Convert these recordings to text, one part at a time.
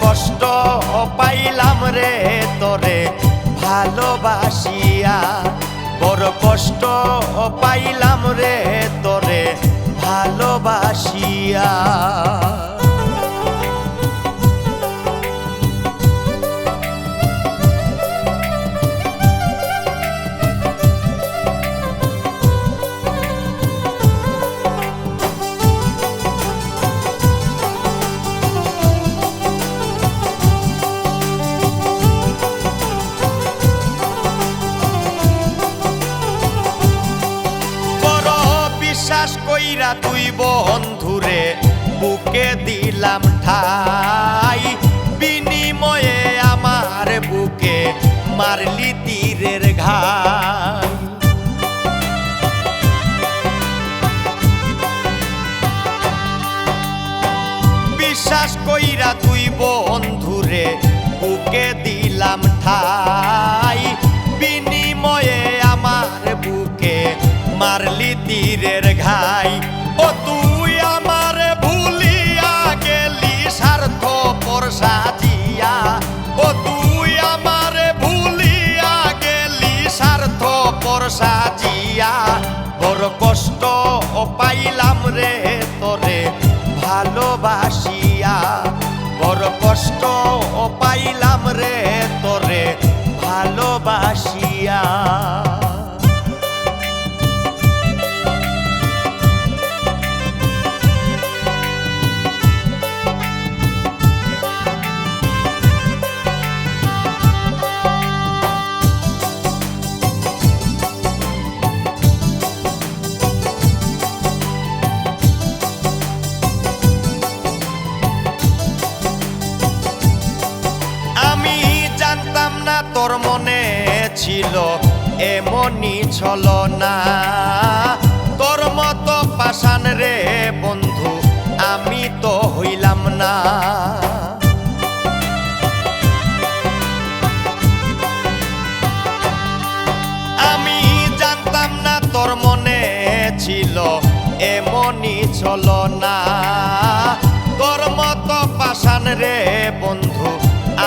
কষ্ট পাইলাম রে তোরে ভালোবাসিয়া, বড় কষ্ট পাইলাম রে তোরে ভালোবাসিয়া। বিশ্বাস কইরা তুই বন্ধুরে বুকে দিলাম ঠাই, বিনিময়ে আমার বুকে মারলি তীরের ঘাই। বিশ্বাস কইরা তুই বন্ধুরে বুকে দিলাম ঠাই, বিনিময়ে আমার বুকে মারলি তীরের ঘাই। ও তুই আমার ভুলিয়া গেলি স্বার্থপর সাজিয়া, ও তুই আমার ভুলিয়া গেলি স্বার্থপর সাজিয়া। বড় কষ্ট পাইলাম রে তোরে ভালোবাসিয়া, বড় কষ্ট পাইলাম রে তোরে ভালোবাসিয়া। তোর মনে ছিল এমনই ছলনা, তোর মতো পাষাণ রে বন্ধু আমি তো হইলাম না। আমি জানতাম না তোর মনে ছিল এমনই ছলনা, তোর মতো পাষাণ রে বন্ধু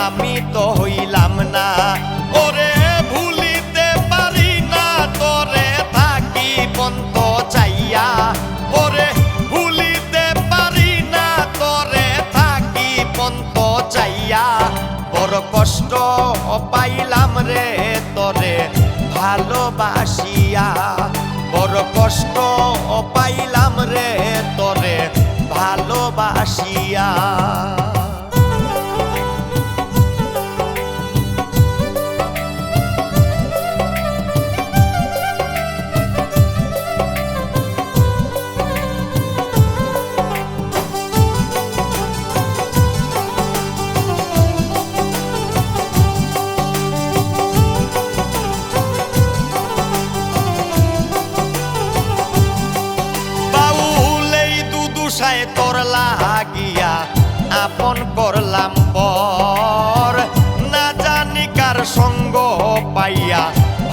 আমি তো হইলাম না। ওরে ভুলিতে পারি না তোরে থাকি বন্ত চাইয়া, ওরে ভুলিতে পারি না তোরে থাকি বন্ত চাইয়া। বড় কষ্ট পাইলাম রে তোরে ভালোবাসিয়া, বড় কষ্ট পাইলাম রে তোরে ভালোবাসিয়া। তোর লাগিয়া আপন করলাম পর, না জানি কার সঙ্গ পাইয়া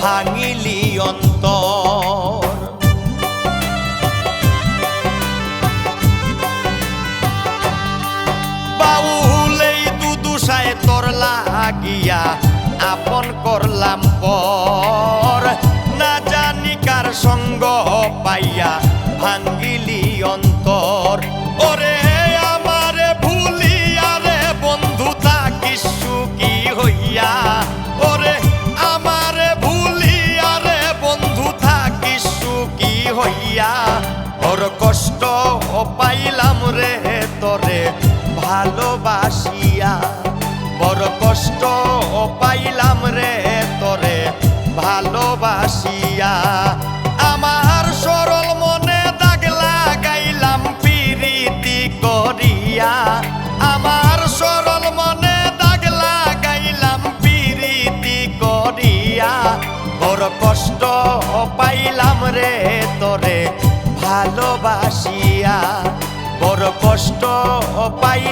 ভাঙিলি অন্তর। বাউল এই দুদুসায় তোর লাগিয়া আপন করলাম পর, না জানি কার সঙ্গ পাইয়া ভাঙিলি অন্তর। ওরে আমারে ভুলিয়া রে বন্ধু থাকিস সুখী হইয়া, ওরে আমারে ভুলিয়া রে বন্ধু থাকিস সুখী হইয়া। বড় কষ্ট পাইলাম রে তোরে ভালোবাসিয়া, বড় কষ্ট পাইলাম রে তোরে ভালোবাসিয়া। আমার সরল মনে দাগ লাগাইলাম পিরিতি করিয়া, আমার সরল মনে দাগ লাগাইলাম পিরিতি করিয়া। বড় কষ্ট পাইলাম রে তোরে ভালোবাসিয়া, বড় কষ্ট পাই